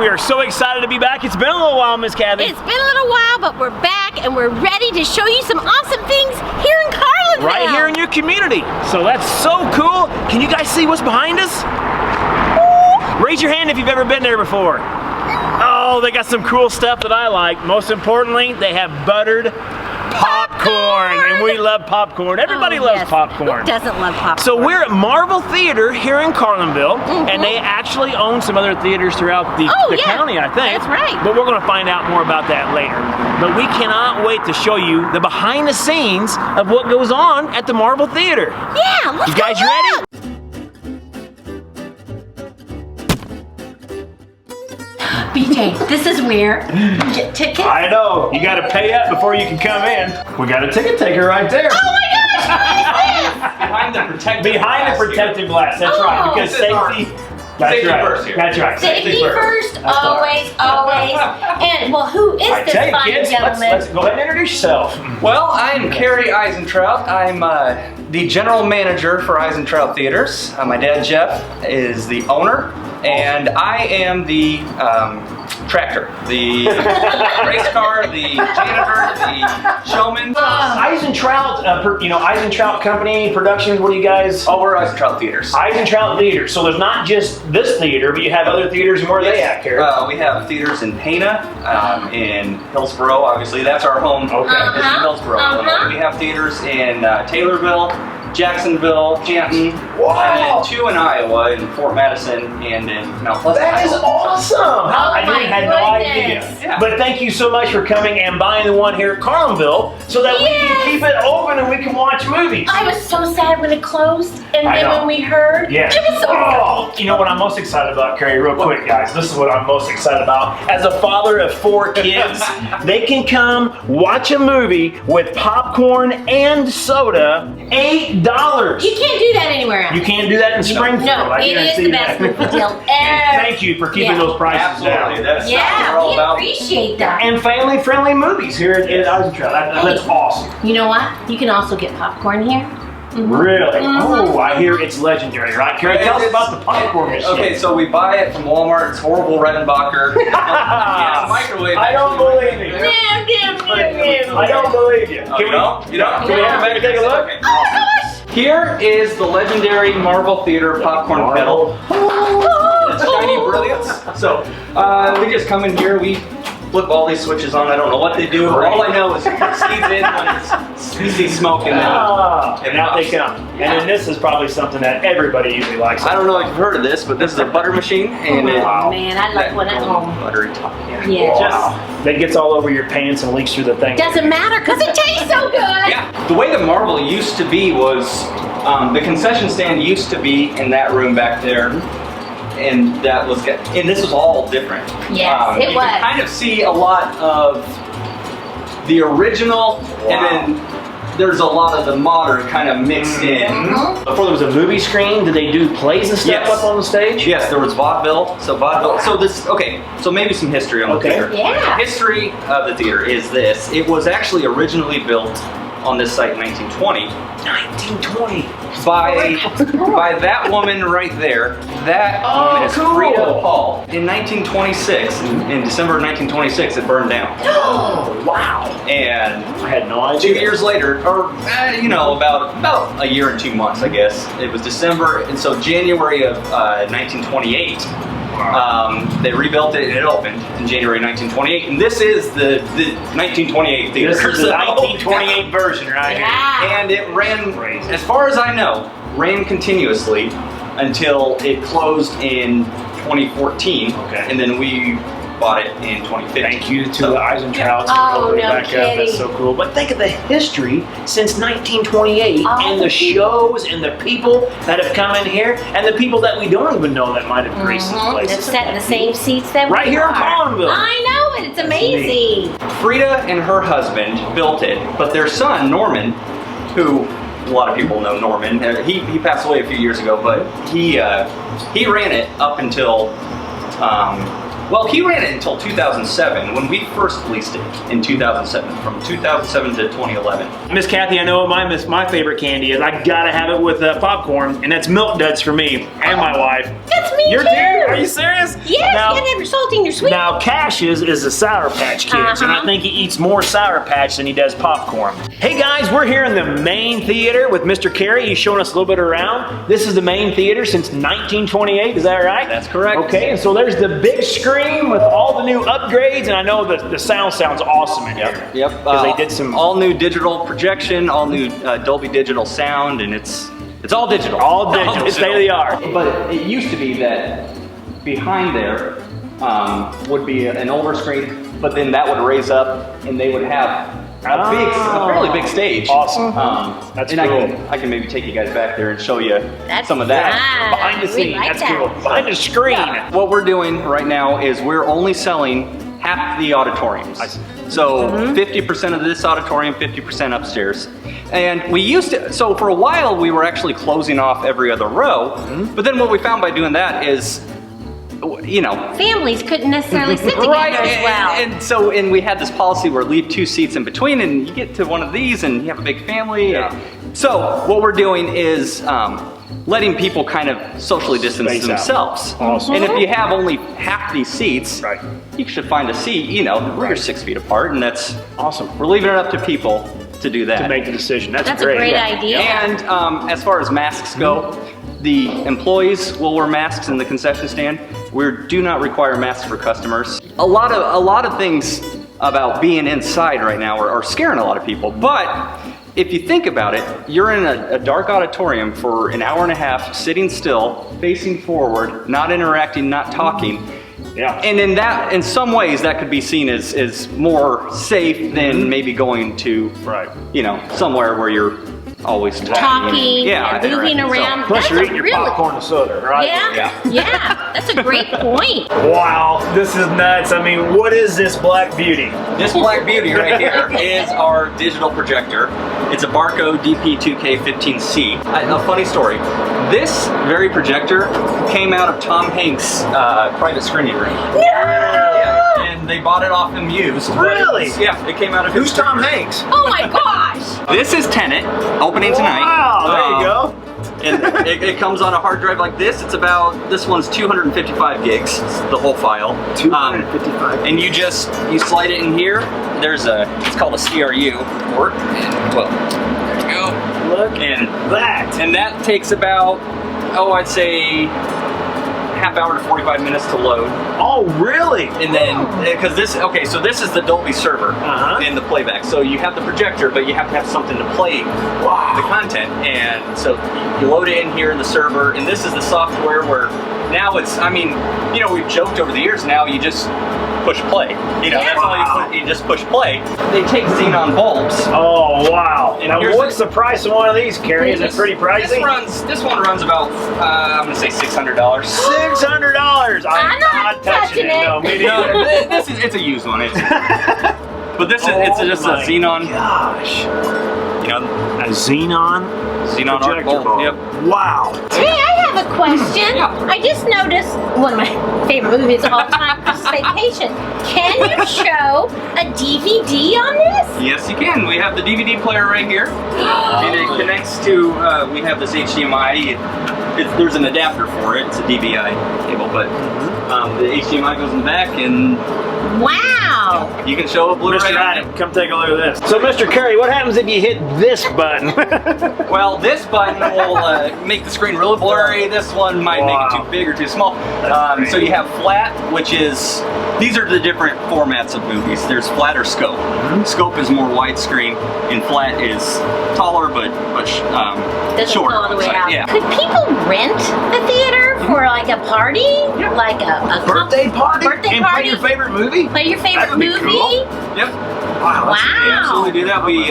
We are so excited to be back. It's been a little while, Miss Kathy. It's been a little while, but we're back and we're ready to show you some awesome things here in Carlinville. Right here in your community. So that's so cool. Can you guys see what's behind us? Raise your hand if you've ever been there before. Oh, they got some cool stuff that I like. Most importantly, they have buttered popcorn, and we love popcorn. Everybody loves popcorn. Who doesn't love popcorn? So we're at Marvel Theater here in Carlinville, and they actually own some other theaters throughout the county, I think. That's right. But we're going to find out more about that later. But we cannot wait to show you the behind the scenes of what goes on at the Marvel Theater. Yeah, let's You guys go ready? look. BJ, this is where you get tickets. I know. You got to pay up before you can come in. We got a ticket taker right there. Oh my gosh, Behind the protective Behind the protective glass. That's right. Because safety. Safety first here. That's right. Safety first, always. And well, who is this fine kids, gentleman? let's go ahead and introduce yourself. Well, I'm Carrie Eisentrout. I'm the general manager for Eisentrout Theaters. My dad, Jeff, is the owner. And I am the tractor, the race car, the janitor, the showman. Eisentrout, Eisentrout Company Productions, what do you guys? Oh, we're Eisentrout Theaters. Eisentrout Theater. So there's not just this theater, but you have other theaters, and where are they at, Carrie? We have theaters in Pana, in Hillsboro, obviously. That's our home. Okay. It's in Hillsboro, Illinois. We have theaters in Taylorville, Jacksonville, Canton, and then 2 in Iowa, in Fort Madison, and in Mount Pleasant. That is awesome! I had no idea. Yeah. But thank you so much for coming and buying the one here at Carlinville so that we can keep it open and we can watch movies. I was so sad when it closed, and then when we heard, it was so sad. You know what I'm most excited about, Carrie? Real quick, guys. This is what I'm most excited about. As a father of 4 kids, they can come watch a movie with popcorn and soda, $8. You can't do that anywhere else. You can't do that in Springfield. No, it is the best movie deal ever. Thank you for keeping those prices down. That's what we're all we about. appreciate that. And family-friendly movies here at Eisentrout. That's awesome. You know what? You can also get popcorn here. Really? Oh, I hear it's legendary, right? Carrie, tell us about the popcorn machine. Okay, so we buy it from Walmart. It's horrible Redenbacher. Microwave. I don't believe you. I don't believe you. You don't? Can we have everybody take a look? Okay. Here is the legendary Marvel Theater popcorn kettle. It's shiny brilliance. So we just come in here. We flip all these switches on. I don't know what they do. All I know is it seeds in when we see smoke in there. And out they come. And then this is probably something that everybody usually likes. I don't know if you've heard of this, but this is a butter machine. And Man, I like one at home. Buttery top. That gets all over your pants and leaks through the thing. Doesn't matter because it tastes so good. Yeah. The way the Marvel used to be was the concession stand used to be in that room back there. And that was good. And this was all different. Yes, it you was. can kind of see a lot of the original, and then there's a lot of the modern kind of mixed in. Before there was a movie screen, did they do plays and stuff up on the stage? Yes, there was vaudeville. So vaudeville. So this, so maybe some history on the theater. Yeah. The history of the theater is this. It was actually originally built on this site in 1920. 1920. By that woman right there. That woman is Frida Paul. In 1926, in December of 1926, it burned down. Oh, wow. And I had no idea. 2 years later, or about a year and 2 months, I guess. It was December, and so January of 1928. They rebuilt it and it opened in January 1928, and this is the 1928 theater. This is the 1928 version, right? Yeah. And it ran, as far as I know, ran continuously until it closed in 2014. Okay. And then we bought it in 2015. Thank you to the Eisentrouts for Oh, building it no back up. That's kidding. so cool. But think of the history since 1928 and the shows and the people that have come in here and the people that we don't even know that might have graced this place. They've sat in the same seats that we Right here in are. Carlinville. I know it. It's amazing. Frida and her husband built it, but their son, Norman, who a lot of people know Norman, he passed away a few years ago, but he ran it up until Well, he ran it until 2007 when we first leased it in 2007, from 2007 to 2011. Miss Kathy, I know what my favorite candy is. I gotta have it with popcorn, and that's Milk Duds for me and my wife. That's me You're too. Are you serious? Yes, you gotta have your salty and your sweet. Now, Cash's is a Sour Patch Kids, and I think he eats more Sour Patch than he does popcorn. Hey guys, we're here in the main theater with Mr. Carey. He's showing us a little bit around. This is the main theater since 1928, is that right? That's correct. Okay, and so there's the big screen with all the new upgrades, and I know the sound sounds awesome in here. Yep. Because they did some all new digital projection, all new Dolby Digital sound, and it's all digital. all digital, state of the art. But it used to be that behind there would be an older screen, but then that would raise up, and they would have a fairly big stage. Awesome. That's and cool. I can maybe take you guys back there and show you some of that. Fun. Behind the We scene, like that's that. cool. Behind the screen. What we're doing right now is we're only selling half the auditoriums. I see. So 50% of this auditorium, 50% upstairs. And we used to, so for a while we were actually closing off every other row, but then what we found by doing that is, you know, Families couldn't necessarily sit together as well. and we had this policy where leave 2 seats in between, and you get to one of these and you have a big family. Yeah. So what we're doing is letting people kind of socially distance Space out. themselves. Awesome. And if you have only half these seats, Right. you should find a seat, you know, where you're 6 feet apart, and that's Awesome. we're leaving it up to people to do that. To make the decision. That's That's great. a great Yeah. idea. And as far as masks go, the employees will wear masks in the concession stand. We do not require masks for customers. A lot of things about being inside right now are scaring a lot of people. But if you think about it, you're in a dark auditorium for an hour and a half, sitting still, facing forward, not interacting, not talking. Yeah. And in some ways, that could be seen as more safe than maybe going to, Right. you know, somewhere where you're always Talking and moving interacting. So- around. Plus That's you're a eating your really, popcorn and soda, right? Yeah, that's a great point. Wow, this is nuts. I mean, what is this Black Beauty? This Black Beauty right here is our digital projector. It's a Barco DP2K15C. A funny story. This very projector came out of Tom Hanks' private screening room. Yeah, and they bought it off him used. but Really? Yeah, it came out of his Who's Tom screening Hanks? Oh my gosh! room. This is Tenet, opening tonight. Wow, there you go. And it comes on a hard drive like this. It's about, this one's 255 gigs, it's the whole file. 255. And you slide it in here. There's it's called a CRU port. And, well, there you go. Look And at that. And that takes about, I'd say half hour to 45 minutes to load. Oh, really? And then, because this is the Dolby server in the playback. So you have the projector, but you have to have something to play the content. And so you load it in here in the server, and this is the software where now it's, I mean, you know, we've joked over the years, now you just push play. You know, that's all you just push play. They take xenon bulbs. Oh, wow. And Now, here's what's the price of one of these, Carrie? Is it pretty pricey? This one runs about, I'm gonna say $600. $600. I'm not touching it. No, me No, neither. it's a used one. But this is it's just a my xenon. Gosh. You know, A xenon xenon arc projector bulb. bulb. Yep. Wow. Hey, I have a question. Yeah. I just noticed one of my favorite movies of all time, Christmas Vacation. Can you show a DVD on this? Yes, you can. We have the DVD player right here, and it connects to. We have this HDMI. There's an adapter for it. It's a DVI cable, but the HDMI goes in the back, and Wow. you can show a Blu-ray. Mr. Adam, come take a look at this. So, Mr. Carey, what happens if you hit this button? Well, this button will make the screen really blurry. This one might make it too big or too small. So you have flat, which is, these are the different formats of movies. There's flat or scope. Scope is more widescreen, and flat is taller but Doesn't shorter. go all the way on the side. out. Yeah. Could people rent the theater for like a party? Like a Birthday party? Birthday And party? play your favorite movie? Play your favorite That'd be movie? cool. Yep. Wow. We absolutely do that. We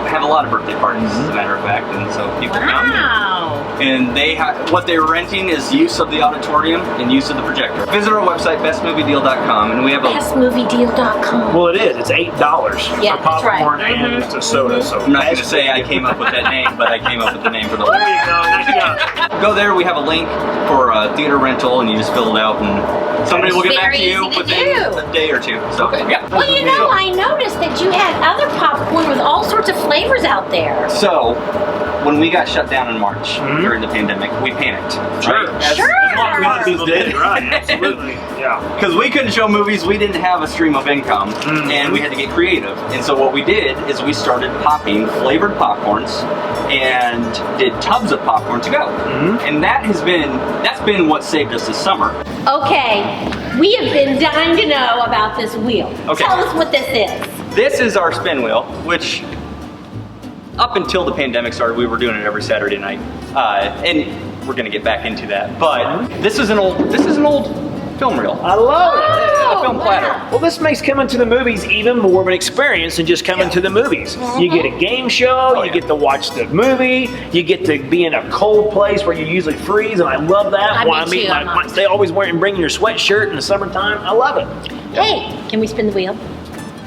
have a lot of birthday parties, as a matter of fact, and so people come. Wow. And what they're renting is use of the auditorium and use of the projector. Visit our website, bestmoviedeal.com, and we have a... bestmoviedeal.com. Well, it is. It's $8 Yeah, for that's right. popcorn and a soda. So I'm not going to say I came up with that name, but I came up with the name for the there you go. Nice job. Go there, we have a link for theater rental, and you just fill it out, and somebody will get back Very to you easy to within do. a day or two. So, yeah. Well, you know, I noticed that you had other popcorn with all sorts of flavors out there. So, when we got shut down in March during the pandemic, we panicked. Sure. Right? Sure. A lot of people did. Right. Absolutely. Yeah. Because we couldn't show movies, we didn't have a stream of income, and we had to get creative. And so what we did is we started popping flavored popcorns and did tubs of popcorn to go. And that's been what saved us this summer. Okay, we have been dying to know about this wheel. Okay. Tell us what this is. This is our spin wheel, which up until the pandemic started, we were doing it every Saturday night. And we're gonna get back into that. But this is an old film reel. I love it. A film platter. Well, this makes coming to the movies even more of an experience than just coming to the movies. You get a game show, you get to watch the movie, you get to be in a cold place where you usually freeze, and I love that. Me too. They always bring your sweatshirt in the summertime. I love it. Hey, can we spin the wheel?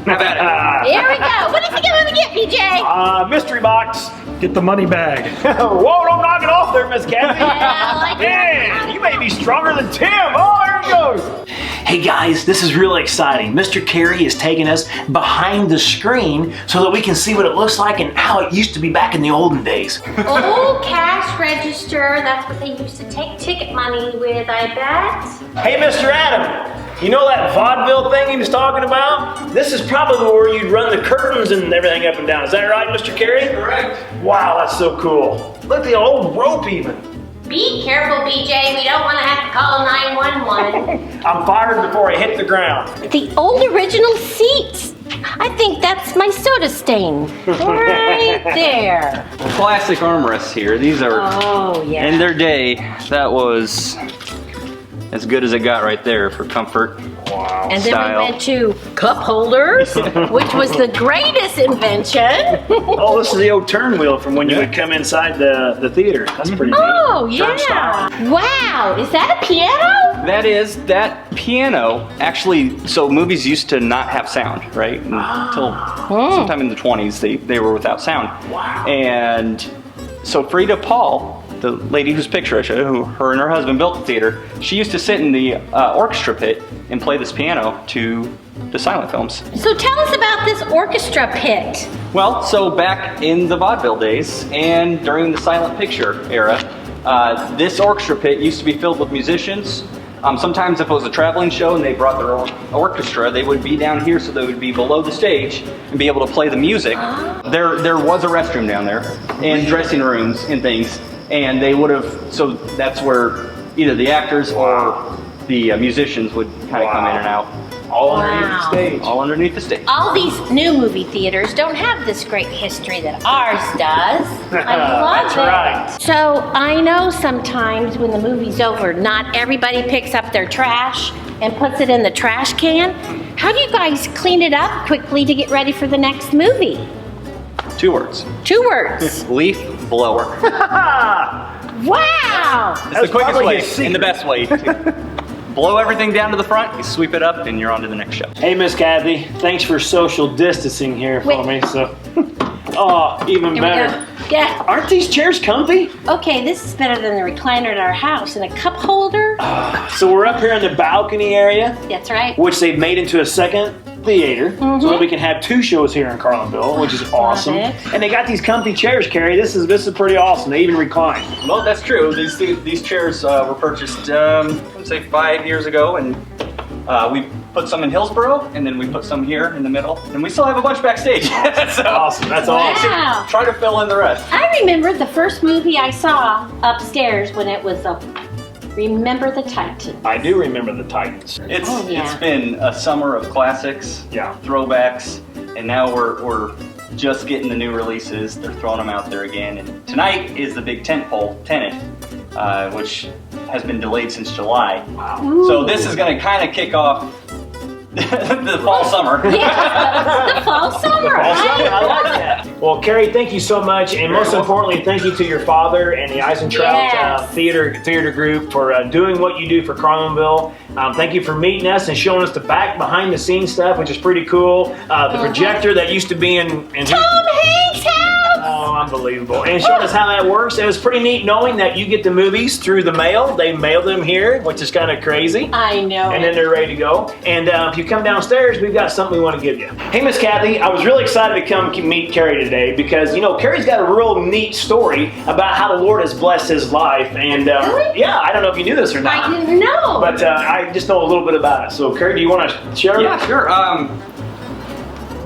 How about it? Here we go. What is it going to get, PJ? Mystery box. Get the money bag. Whoa, don't knock it off there, Miss Kathy. Yeah, I like Man, you may be stronger than Tim. Oh, there he goes. Hey guys, this is really exciting. Mr. Carey is taking us behind the screen so that we can see what it looks like and how it used to be back in the olden days. Oh, cash register. That's what they used to take ticket money with, I bet. Hey, Mr. Adam, you know that vaudeville thing he was talking about? This is probably where you'd run the curtains and everything up and down. Is that right, Mr. Carey? Correct. Wow, that's so cool. Look at the old rope even. Be careful, BJ. We don't want to have to call 911. I'm fired before I hit the ground. The old original seats. I think that's my soda stain. Right there. Classic armrests here. These are, Oh, yeah. in their day, that was as good as it got right there for comfort. Wow. And then style. we went to cup holders, which was the greatest invention. Oh, this is the old turn wheel from when you would come inside the theater. That's pretty neat. Oh, Turnstile. yeah. Wow, is that a piano? That piano, actually, so movies used to not have sound, right? Until sometime in the 20s, they were without sound. Wow. And so Frida Paul, the lady whose picture I showed you, who her and her husband built the theater, she used to sit in the orchestra pit and play this piano to the silent films. So tell us about this orchestra pit. Well, so back in the vaudeville days and during the silent picture era, this orchestra pit used to be filled with musicians. Sometimes if it was a traveling show and they brought their own orchestra, they would be down here so they would be below the stage and be able to play the music. There was a restroom down there and dressing rooms and things, and they would have, so that's where either the actors or the musicians would kind of come in and out. All underneath the stage. All underneath the stage. All these new movie theaters don't have this great history that ours does. I love That's it. right. So I know sometimes when the movie's over, not everybody picks up their trash and puts it in the trash can. How do you guys clean it up quickly to get ready for the next movie? 2 words. 2 words. Leaf blower. Wow! It's the quickest probably way his secret. and the best way to blow everything down to the front, you sweep it up, and you're on to the next show. Hey, Miss Kathy, thanks for social distancing here for me. So, oh, even Here we better. go. Yeah. Aren't these chairs comfy? Okay, this is better than the recliner at our house. And a cup holder. So we're up here in the balcony area, That's right. which they've made into a second theater, so that we can have 2 shows here in Carlinville, which is awesome. it. And they got these comfy chairs, Carrie. This is pretty awesome. They even recline. Well, that's true. These chairs were purchased, I would say 5 years ago, and we put some in Hillsboro, and then we put some here in the middle, and we still have a bunch backstage. So Awesome. That's awesome. Wow. try to fill in the rest. I remember the first movie I saw upstairs when it was Remember the Titans. I do remember the Titans. Oh, yeah. It's been a summer of classics, Yeah. throwbacks, and now we're just getting the new releases. They're throwing them out there again, and tonight is the big tentpole, Tenet, which has been delayed since July. Wow. Ooh. So this is going to kind of kick off the fall summer. Yeah, the fall summer. I like that. Well, Carrie, thank you so much, and most importantly, thank you to your father and the Eisentraut Yes. theater group for doing what you do for Carlinville. Thank you for meeting us and showing us the behind the scenes stuff, which is pretty cool. The projector that used to be in Tom Hanks' house. Oh, unbelievable. And showing us how that works. It was pretty neat knowing that you get the movies through the mail. They mail them here, which is kind of crazy. I know. And then they're ready to go. And if you come downstairs, we've got something we want to give you. Hey, Miss Kathy, I was really excited to come meet Carrie today because, you know, Carrie's got a real neat story about how the Lord has blessed his life. And Really? yeah, I don't know if you knew this or not. I didn't know. But I just know a little bit about it. So, Carrie, do you want to share? Yeah, sure.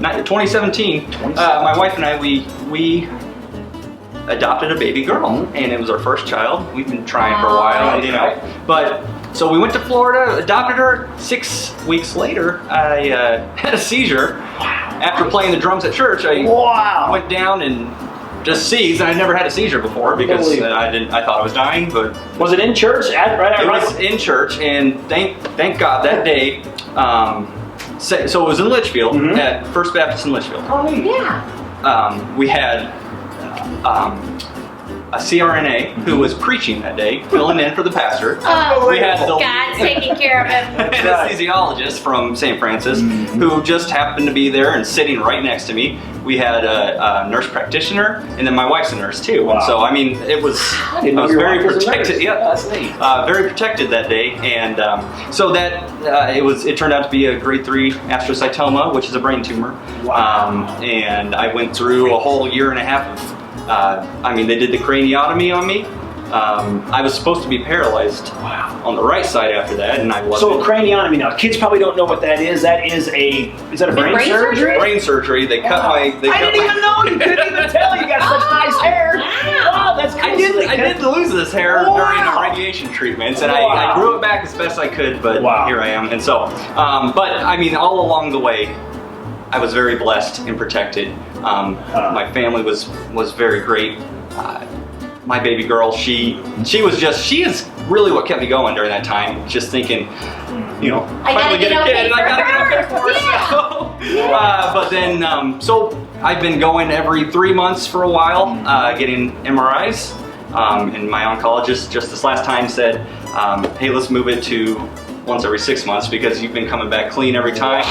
2017, my wife and I, we adopted a baby girl, and it was our first child. We've been trying for a while, you know. But so we went to Florida, adopted her. 6 weeks later, I had a seizure. After playing the drums at church, I went down and just seized, and I never had a seizure before because I thought I was dying. But was it in church? Right? It was in church, and thank God that day. So it was in Litchfield, at First Baptist in Litchfield. Oh, yeah. We had a CRNA who was preaching that day, filling in for the pastor. Oh, we had the God's taking care of him. anesthesiologist from St. Francis who just happened to be there and sitting right next to me. We had a nurse practitioner, and then my wife's a nurse too. Wow. And so I mean, I was very protected. Yeah, that's neat. Very protected that day, and so that it turned out to be a grade 3 astrocytoma, which is a brain tumor. Wow. And I went through a whole year and a half of. I mean, they did the craniotomy on me. I was supposed to be paralyzed on the right side after that, and I wasn't. So a craniotomy now, kids probably don't know what that is. Is that a brain surgery? Brain surgery. They cut my. I didn't even know. You couldn't even tell. You got such nice hair. Wow, that's cool. I did lose this hair during the radiation treatments, and I grew it back as best I could, but here I am. And so, but I mean, all along the way, I was very blessed and protected. My family was very great. My baby girl, she is really what kept me going during that time. Just thinking, you know, finally get a kid, and I gotta get okay for it. But then, so I've been going every 3 months for a while, getting MRIs. And my oncologist just this last time said, hey, let's move it to once every 6 months because you've been coming back clean every time.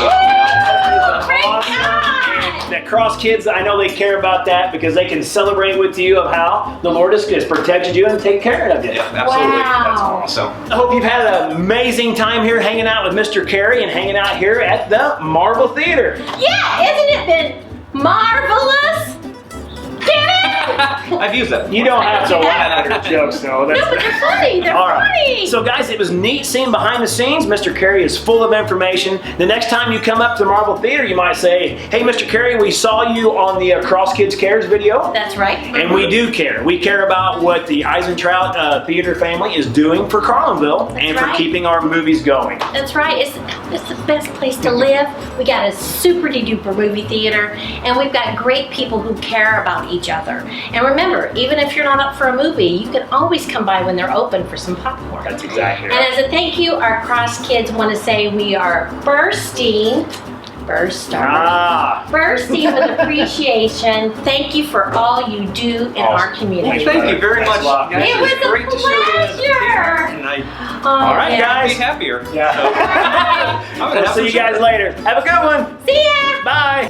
That Cross Kids, I know they care about that because they can celebrate with you of how the Lord has protected you and taken care of you. Yeah, absolutely. Wow. That's awesome. I hope you've had an amazing time here hanging out with Mr. Carey and hanging out here at the Marvel Theater. Yeah, isn't it been marvelous? I've used that before. You don't have to laugh at your jokes, though. No, but they're funny. They're funny. So, guys, it was neat seeing behind the scenes. Mr. Carey is full of information. The next time you come up to the Marvel Theater, you might say, hey, Mr. Carey, we saw you on the Cross Kids Cares video. That's right. And we do care. We care about what the Eisentraut theater family is doing for Carlinville and for keeping our movies going. That's right. It's the best place to live. We got a super-de-duper movie theater, and we've got great people who care about each other. And remember, even if you're not up for a movie, you can always come by when they're open for some popcorn. That's exactly right. And as a thank you, our Cross Kids want to say we are bursting with appreciation. Thank you for all you do in our community. Thank you very much. It was a pleasure. All right, guys. Be happier. Yeah. We'll see you guys later. Have a good one. See ya. Bye.